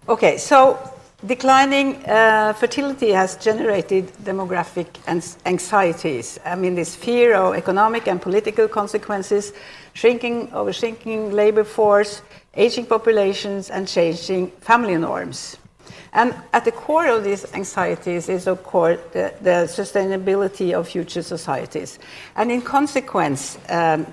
Okay, so declining fertility has generated demographic anxieties. I mean, this fear of economic and political consequences, shrinking labor force, aging populations, and changing family norms. And at the core of these anxieties is, of course, the sustainability of future societies. And in consequence,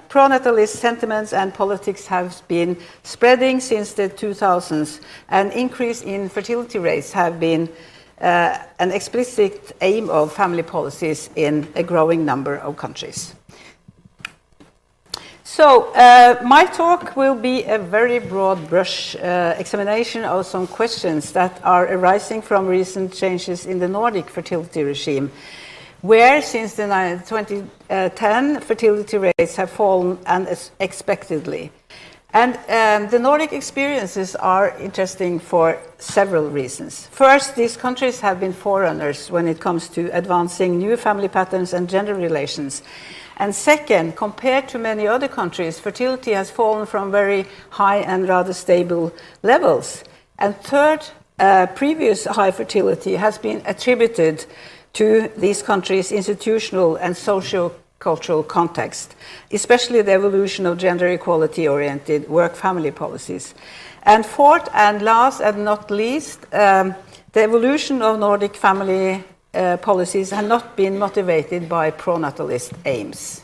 pro-natalist sentiments and politics have been spreading since the 2000s. An increase in fertility rates have been an explicit aim of family policies in a growing number of countries. So, my talk will be a very broad brush examination of some questions that are arising from recent changes in the Nordic fertility regime, where since the 2010 fertility rates have fallen unexpectedly. And the Nordic experiences are interesting for several reasons. First, these countries have been forerunners when it comes to advancing new family patterns and gender relations. And second, compared to many other countries, fertility has fallen from very high and rather stable levels. And third, previous high fertility has been attributed to these countries' institutional and socio-cultural context, especially the evolution of gender equality-oriented work-family policies. And fourth and last and not least, the evolution of Nordic family policies have not been motivated by pro-natalist aims.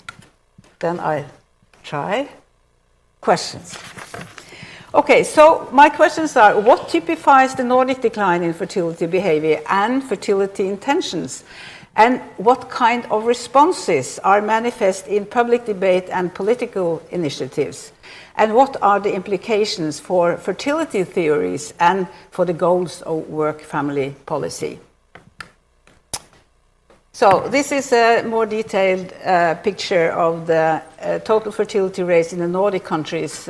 Then I try questions. Okay, so my questions are, what typifies the Nordic decline in fertility behavior and fertility intentions? And what kind of responses are manifest in public debate and political initiatives? And what are the implications for fertility theories and for the goals of work-family policy? So this is a more detailed picture of the total fertility rates in the Nordic countries,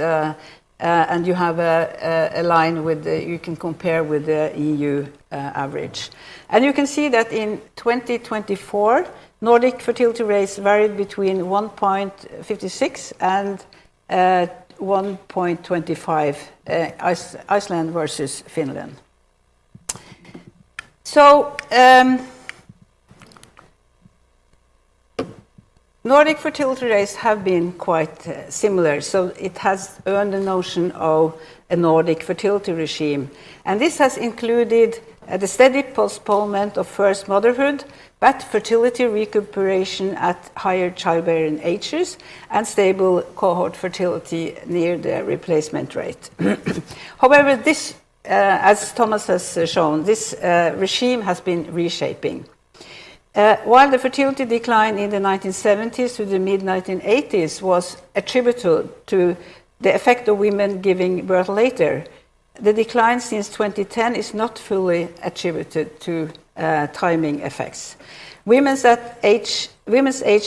and you have a line with you can compare with the EU average. And you can see that in 2024, Nordic fertility rates varied between 1.56 and 1.25, Iceland versus Finland. So, Nordic fertility rates have been quite similar, so it has earned the notion of a Nordic fertility regime. And this has included the steady postponement of first motherhood, but fertility recuperation at higher childbearing ages, and stable cohort fertility near the replacement rate. However, this, as Thomas has shown, this regime has been reshaping. While the fertility decline in the 1970s to the mid-1980s was attributable to the effect of women giving birth later, the decline since 2010 is not fully attributed to timing effects. Women's age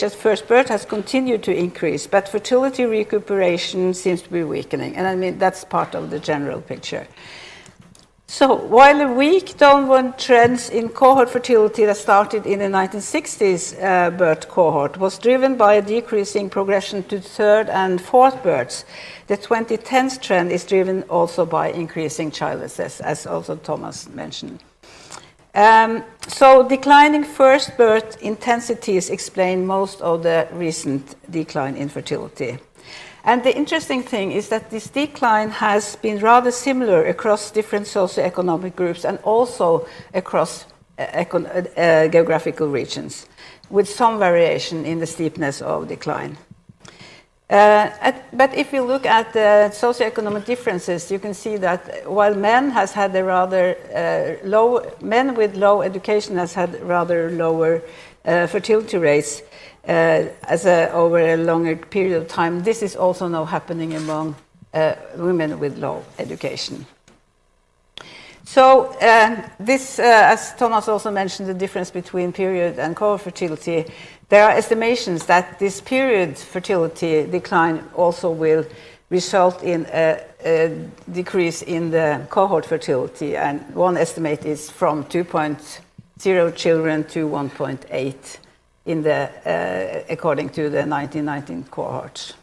at first birth has continued to increase, but fertility recuperation seems to be weakening, and I mean that's part of the general picture. So, while the weak downward trends in cohort fertility that started in the 1960s birth cohort was driven by a decreasing progression to third and fourth births, the 2010s trend is driven also by increasing childlessness, as also Thomas mentioned. So, declining first birth intensities explain most of the recent decline in fertility. And the interesting thing is that this decline has been rather similar across different socioeconomic groups and also across geographical regions, with some variation in the steepness of decline. But if you look at the socioeconomic differences, you can see that while men with low education has had rather lower fertility rates, over a longer period of time, this is also now happening among women with low education. So this, as Thomas also mentioned, the difference between period and cohort fertility, there are estimations that this period fertility decline also will result in a decrease in the cohort fertility, and one estimate is from 2.0 children to 1.8 in the according to the 1919 cohorts.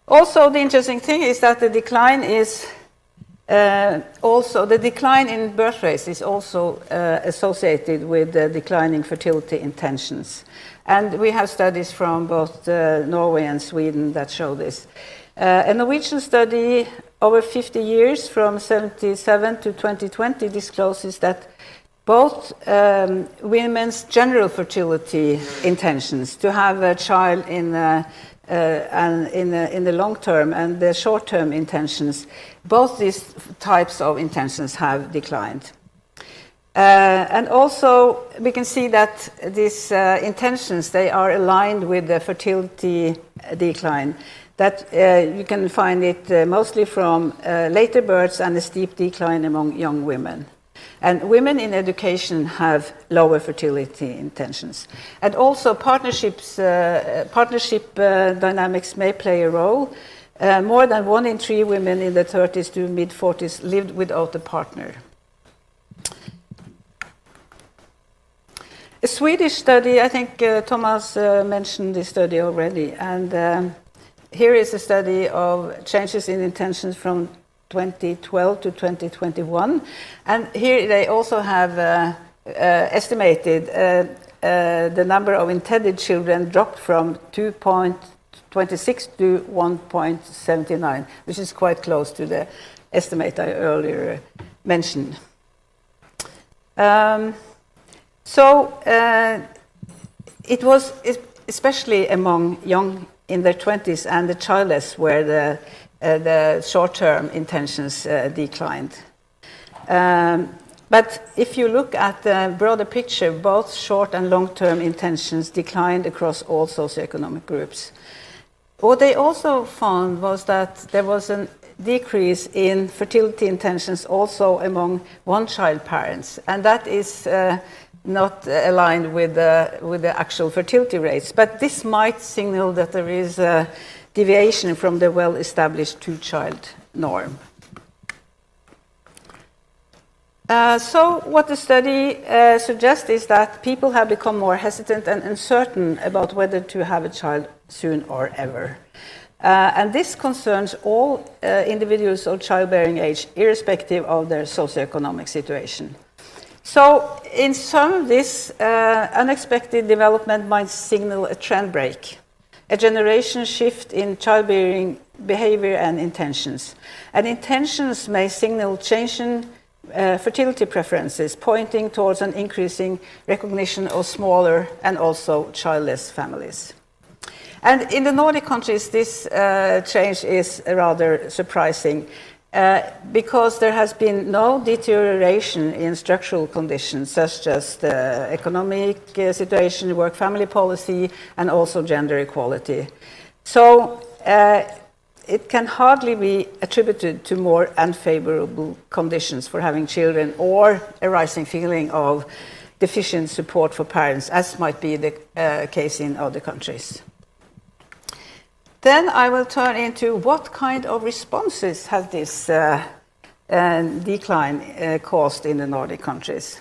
Also, the interesting thing is that the decline is Also, the decline in birth rates is also associated with the declining fertility intentions. And we have studies from both Norway and Sweden that show this. A Norwegian study over 50 years from 1977 to 2020 discloses that both women's general fertility intentions to have a child in the long term and the short term intentions, both these types of intentions have declined. And also we can see that these intentions, they are aligned with the fertility decline. That you can find it mostly from later births and a steep decline among young women. And women in education have lower fertility intentions. And also partnership dynamics may play a role. More than 1 in 3 women in the 30s to mid-40s lived without a partner. A Swedish study, I think Thomas mentioned this study already, and here is a study of changes in intentions from 2012 to 2021, and here they also have estimated the number of intended children dropped from 2.26 to 1.79, which is quite close to the estimate I earlier mentioned. It was especially among young in their 20s and the childless where the short-term intentions declined. But if you look at the broader picture, both short and long-term intentions declined across all socioeconomic groups. What they also found was that there was a decrease in fertility intentions also among one-child parents, and that is not aligned with the actual fertility rates. But this might signal that there is a deviation from the well-established two-child norm. So what the study suggests is that people have become more hesitant and uncertain about whether to have a child soon or ever. And this concerns all individuals of childbearing age, irrespective of their socioeconomic situation. So in sum, this unexpected development might signal a trend break, a generation shift in childbearing behavior and intentions. And intentions may signal change in fertility preferences, pointing towards an increasing recognition of smaller and also childless families. And in the Nordic countries, this change is rather surprising because there has been no deterioration in structural conditions such as the economic situation, work-family policy, and also gender equality. So it can hardly be attributed to more unfavorable conditions for having children or a rising feeling of deficient support for parents, as might be the case in other countries. Then I will turn into what kind of responses has this decline caused in the Nordic countries.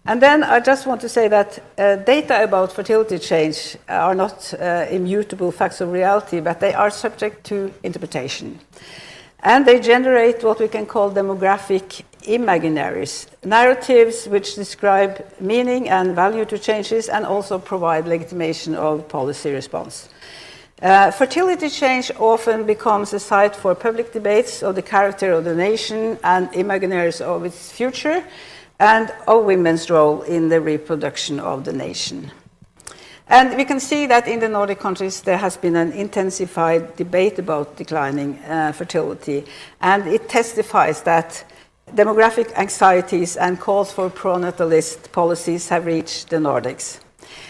And then I just want to say that data about fertility change are not immutable facts of reality, but they are subject to interpretation. And they generate what we can call demographic imaginaries, narratives which describe meaning and value to changes and also provide legitimation of policy response. Fertility change often becomes a site for public debates of the character of the nation and imaginaries of its future, and of women's role in the reproduction of the nation. And we can see that in the Nordic countries there has been an intensified debate about declining fertility, and it testifies that demographic anxieties and calls for pro-natalist policies have reached the Nordics.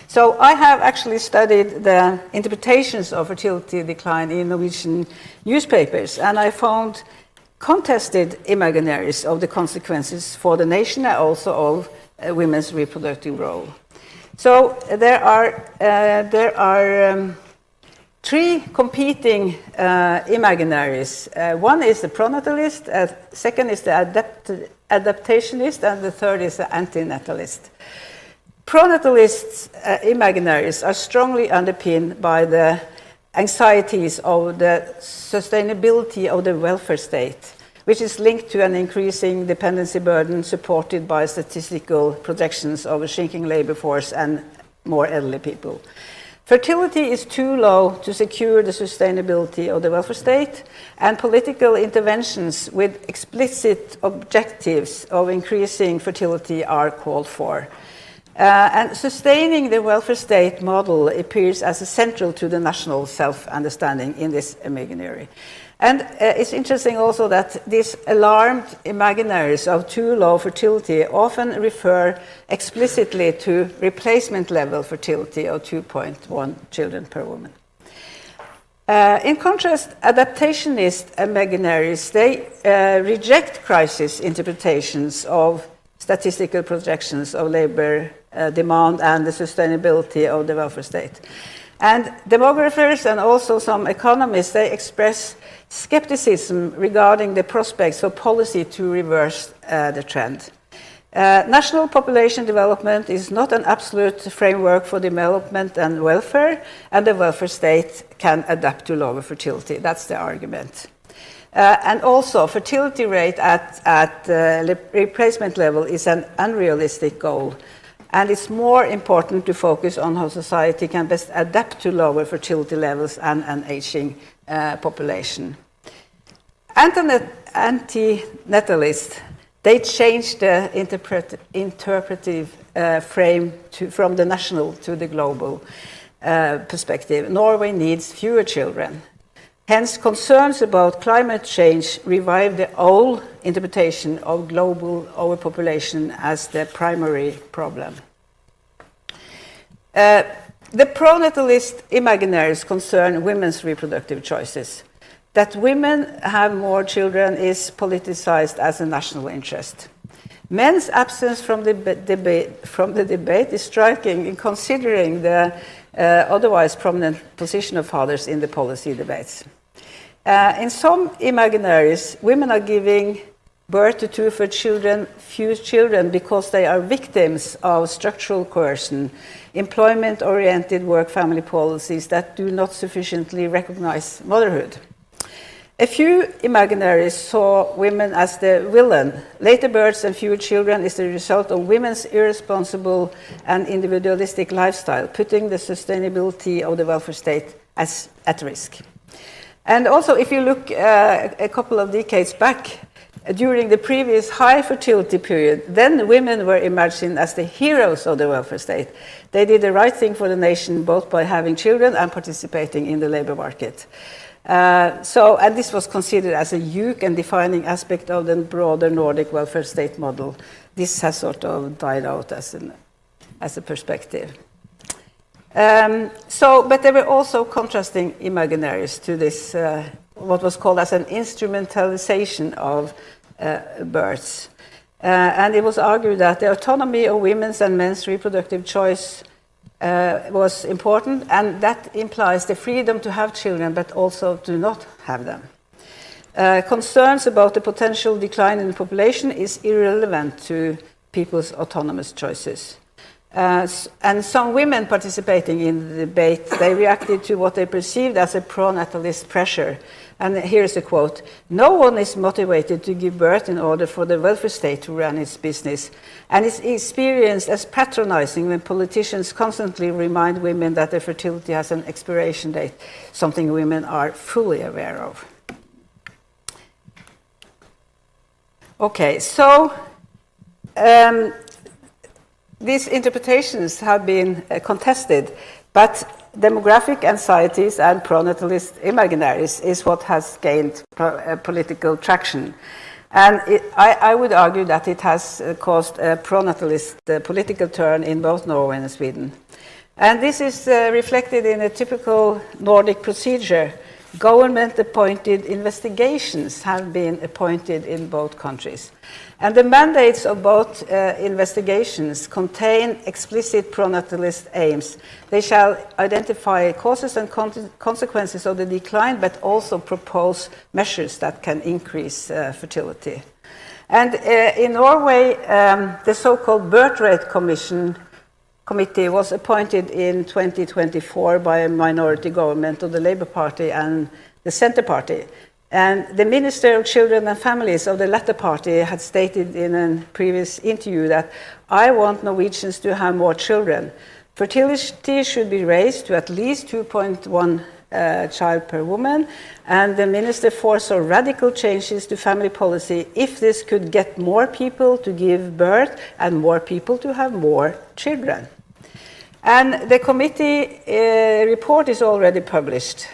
So I have actually studied the interpretations of fertility decline in Norwegian newspapers, and I found contested imaginaries of the consequences for the nation and also of women's reproductive role. So there are 3 competing imaginaries. One is the pronatalist, second is the adaptationist, and the third is the antinatalist. Pronatalists' imaginaries are strongly underpinned by the anxieties of the sustainability of the welfare state, which is linked to an increasing dependency burden supported by statistical projections of a shrinking labor force and more elderly people. Fertility is too low to secure the sustainability of the welfare state, and political interventions with explicit objectives of increasing fertility are called for. And sustaining the welfare state model appears as central to the national self-understanding in this imaginary. And it's interesting also that these alarmed imaginaries of too low fertility often refer explicitly to replacement level fertility of 2.1 children per woman. In contrast, adaptationist imaginaries, they reject crisis interpretations of statistical projections of labor demand and the sustainability of the welfare state. And demographers and also some economists, they express skepticism regarding the prospects for policy to reverse the trend. National population development is not an absolute framework for development and welfare, and the welfare state can adapt to lower fertility. That's the argument. And also, fertility rate at replacement level is an unrealistic goal. And it's more important to focus on how society can best adapt to lower fertility levels and an aging population. Anti-natalists, they changed the interpretive frame from the national to the global perspective. Norway needs fewer children. Hence, concerns about climate change revive the old interpretation of global overpopulation as the primary problem. The pro-natalist imaginaries concern women's reproductive choices. That women have more children is politicized as a national interest. Men's absence from the debate is striking in considering the otherwise prominent position of fathers in the policy debates. In some imaginaries, women are giving birth to few children because they are victims of structural coercion, employment-oriented work-family policies that do not sufficiently recognize motherhood. A few imaginaries saw women as the villain. Later births and fewer children is the result of women's irresponsible and individualistic lifestyle, putting the sustainability of the welfare state at risk. And also, if you look a couple of decades back, during the previous high fertility period, then women were imagined as the heroes of the welfare state. They did the right thing for the nation, both by having children and participating in the labor market. And this was considered as a huge and defining aspect of the broader Nordic welfare state model. This has sort of died out as a perspective. But there were also contrasting imaginaries to this, what was called as an instrumentalization of births. And it was argued that the autonomy of women's and men's reproductive choice was important, and that implies the freedom to have children, but also to not have them. Concerns about the potential decline in the population is irrelevant to people's autonomous choices. And some women participating in the debate, they reacted to what they perceived as a pro-natalist pressure. And here's a quote: "No one is motivated to give birth in order for the welfare state to run its business, and it's experienced as patronizing when politicians constantly remind women that their fertility has an expiration date, something women are fully aware of." Okay, so these interpretations have been contested, but demographic anxieties and pro-natalist imaginaries is what has gained political traction. And I would argue that it has caused a pro-natalist political turn in both Norway and Sweden. And this is reflected in a typical Nordic procedure. Government-appointed investigations have been appointed in both countries. And the mandates of both investigations contain explicit pro-natalist aims. They shall identify causes and consequences of the decline, but also propose measures that can increase fertility. And in Norway, the so-called birth rate committee was appointed in 2024 by a minority government of the Labour Party and the Centre Party. And the Minister of Children and Families of the latter party had stated in a previous interview that I want Norwegians to have more children. Fertility should be raised to at least 2.1 child per woman, and the minister foresaw radical changes to family policy if this could get more people to give birth and more people to have more children. And the committee report is already published.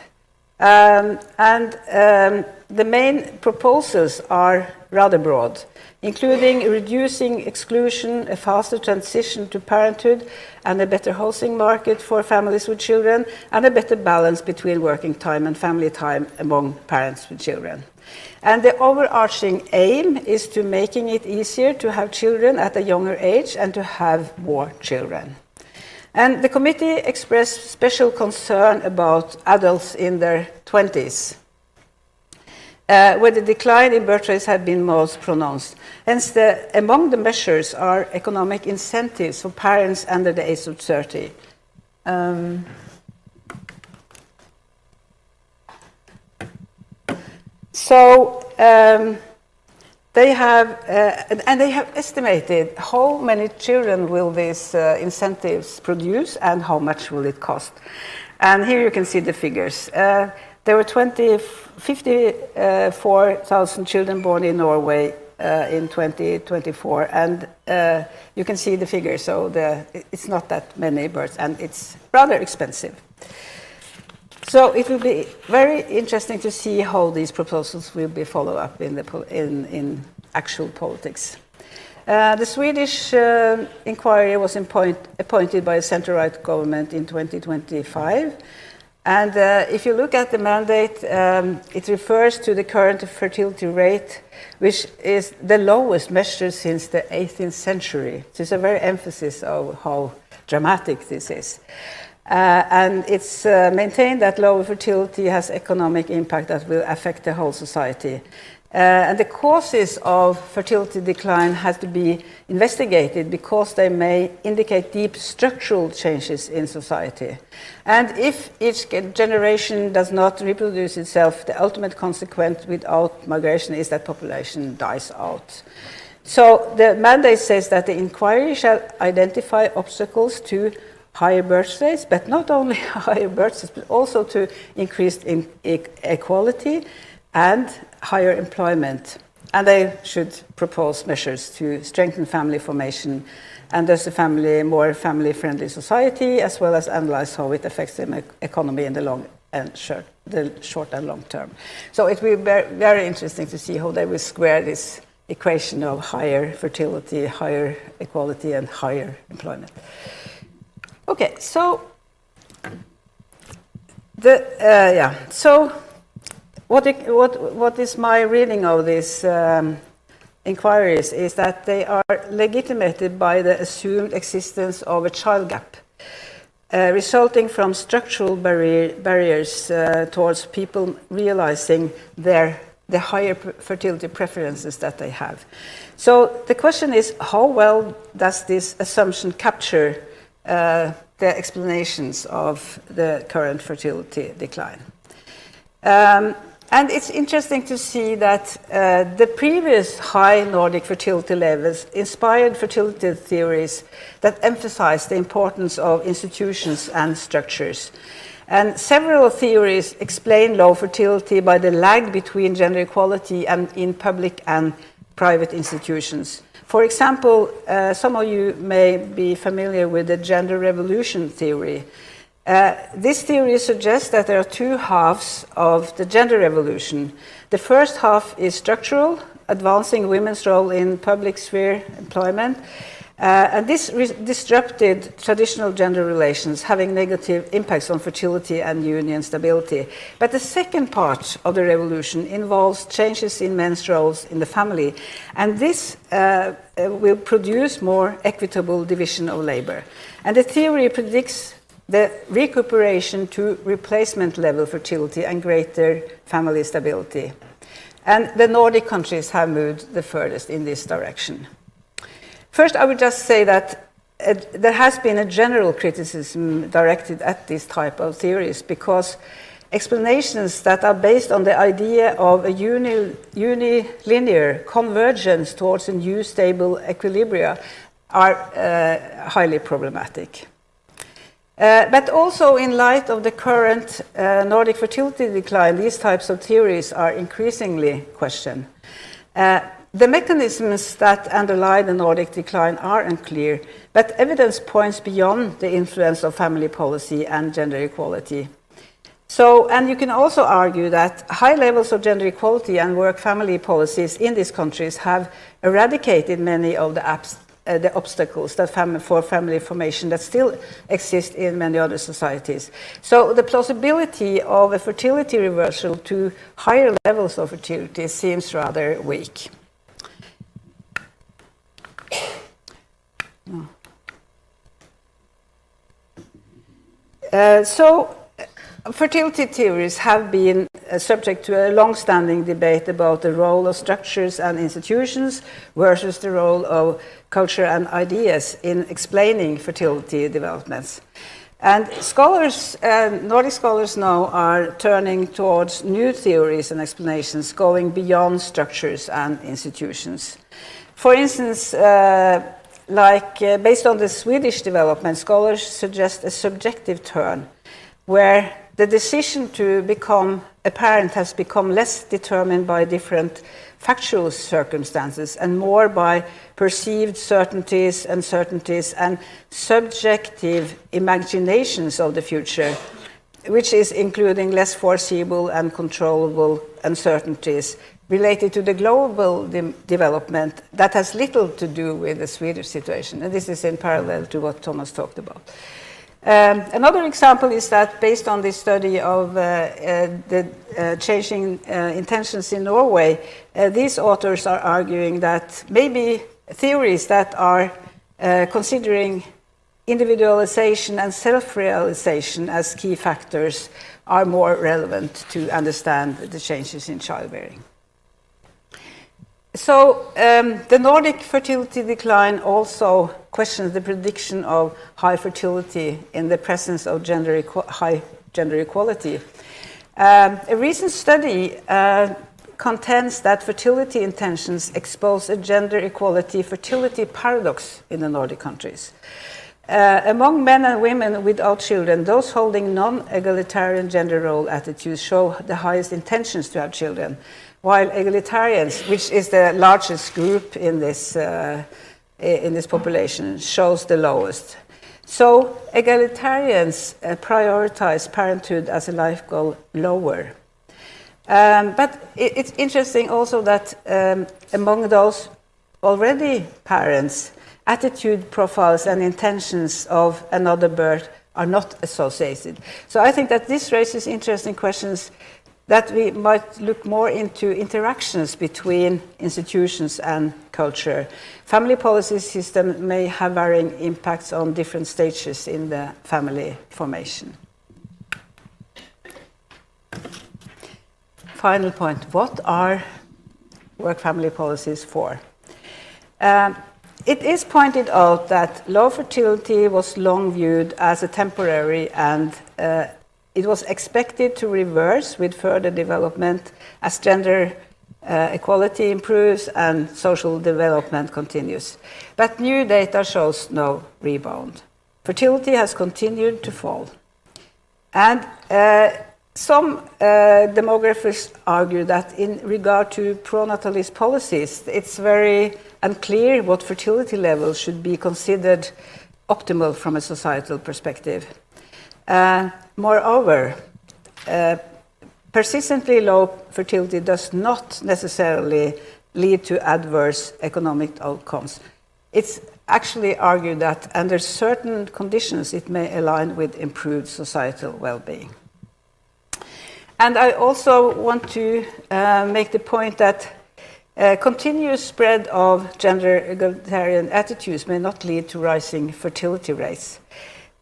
The main proposals are rather broad, including reducing exclusion, a faster transition to parenthood, and a better housing market for families with children, and a better balance between working time and family time among parents with children. And the overarching aim is to making it easier to have children at a younger age and to have more children. And the committee expressed special concern about adults in their 20s, where the decline in birth rates had been most pronounced. Hence, among the measures are economic incentives for parents under the age of 30. They have estimated how many children will these incentives produce and how much will it cost. And here you can see the figures. There were 54,000 children born in Norway in 2024, and you can see the figures. So it's not that many births, and it's rather expensive. So it will be very interesting to see how these proposals will be followed up in actual politics. The Swedish inquiry was appointed by a centre-right government in 2025. And if you look at the mandate, it refers to the current fertility rate, which is the lowest measured since the 18th century. So it's a very emphasis of how dramatic this is. And it's maintained that lower fertility has economic impact that will affect the whole society. And the causes of fertility decline have to be investigated because they may indicate deep structural changes in society. And if each generation does not reproduce itself, the ultimate consequence without migration is that population dies out. So the mandate says that the inquiry shall identify obstacles to higher birth rates, but not only higher birth rates, but also to increased equality and higher employment. And they should propose measures to strengthen family formation and thus a more family-friendly society, as well as analyze how it affects the economy in the short and long term. So it will be very interesting to see how they will square this equation of higher fertility, higher equality, and higher employment. Okay, so what is my reading of these inquiries is that they are legitimated by the assumed existence of a child gap, resulting from structural barriers towards people realizing the higher fertility preferences that they have. So the question is, how well does this assumption capture the explanations of the current fertility decline? And it's interesting to see that the previous high Nordic fertility levels inspired fertility theories that emphasized the importance of institutions and structures. And several theories explain low fertility by the lag between gender equality and in public and private institutions. For example, some of you may be familiar with the gender revolution theory. This theory suggests that there are two halves of the gender revolution. The first half is structural, advancing women's role in public sphere employment, and this disrupted traditional gender relations, having negative impacts on fertility and union stability. But the second part of the revolution involves changes in men's roles in the family, and this will produce more equitable division of labor. And the theory predicts the recuperation to replacement level fertility and greater family stability. And the Nordic countries have moved the furthest in this direction. First, I would just say that there has been a general criticism directed at this type of theories because explanations that are based on the idea of a unilinear convergence towards a new stable equilibria are highly problematic. But also in light of the current Nordic fertility decline, these types of theories are increasingly questioned. The mechanisms that underlie the Nordic decline are unclear, but evidence points beyond the influence of family policy and gender equality. And you can also argue that high levels of gender equality and work-family policies in these countries have eradicated many of the obstacles that for family formation that still exist in many other societies. So the plausibility of a fertility reversal to higher levels of fertility seems rather weak. Fertility theories have been subject to a long-standing debate about the role of structures and institutions versus the role of culture and ideas in explaining fertility developments. And scholars, Nordic scholars now are turning towards new theories and explanations going beyond structures and institutions. For instance, based on the Swedish development, scholars suggest a subjective turn where the decision to become a parent has become less determined by different factual circumstances and more by perceived certainties, uncertainties, and subjective imaginations of the future, which is including less foreseeable and controllable uncertainties related to the global development that has little to do with the Swedish situation. And this is in parallel to what Thomas talked about. Another example is that based on this study of the changing intentions in Norway, these authors are arguing that maybe theories that are considering individualization and self-realization as key factors are more relevant to understand the changes in childbearing. So the Nordic fertility decline also questions the prediction of high fertility in the presence of high gender equality. A recent study contends that fertility intentions expose a gender equality fertility paradox in the Nordic countries. Among men and women without children, those holding non-egalitarian gender role attitudes show the highest intentions to have children, while egalitarians, which is the largest group in this population, shows the lowest. So egalitarians prioritize parenthood as a life goal lower. But it's interesting also that among those already parents, attitude profiles and intentions of another birth are not associated. So I think that this raises interesting questions that we might look more into interactions between institutions and culture. Family policy system may have varying impacts on different stages in the family formation. Final point, what are work-family policies for? It is pointed out that low fertility was long viewed as a temporary and it was expected to reverse with further development as gender equality improves and social development continues. But new data shows no rebound. Fertility has continued to fall. And some demographers argue that in regard to pronatalist policies, it's very unclear what fertility levels should be considered optimal from a societal perspective. Moreover, persistently low fertility does not necessarily lead to adverse economic outcomes. It's actually argued that under certain conditions it may align with improved societal well-being. And I also want to make the point that continuous spread of gender egalitarian attitudes may not lead to rising fertility rates.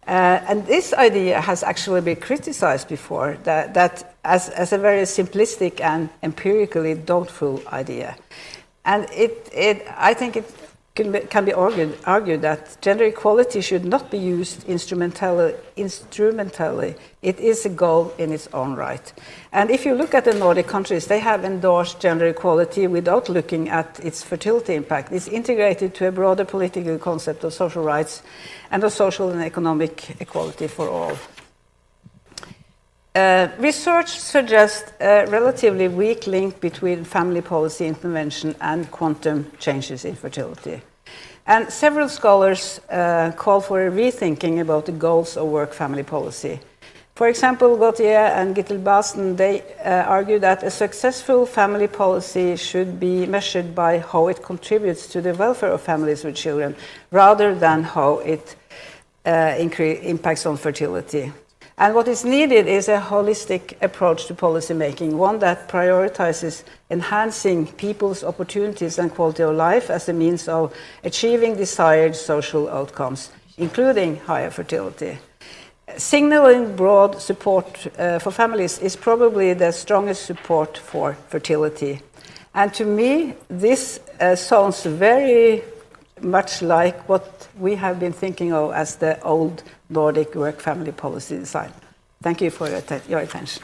And this idea has actually been criticized before, that as a very simplistic and empirically doubtful idea. And I think it can be argued that gender equality should not be used instrumentally. It is a goal in its own right. And if you look at the Nordic countries, they have endorsed gender equality without looking at its fertility impact. It's integrated to a broader political concept of social rights and of social and economic equality for all. Research suggests a relatively weak link between family policy intervention and quantum changes in fertility. And several scholars call for a rethinking about the goals of work-family policy. For example, Gauthier and Gittel-Basten, they argue that a successful family policy should be measured by how it contributes to the welfare of families with children, rather than how it impacts on fertility. And what is needed is a holistic approach to policy making, one that prioritizes enhancing people's opportunities and quality of life as a means of achieving desired social outcomes, including higher fertility. Signaling broad support for families is probably the strongest support for fertility. And to me, this sounds very much like what we have been thinking of as the old Nordic work-family policy design. Thank you for your attention.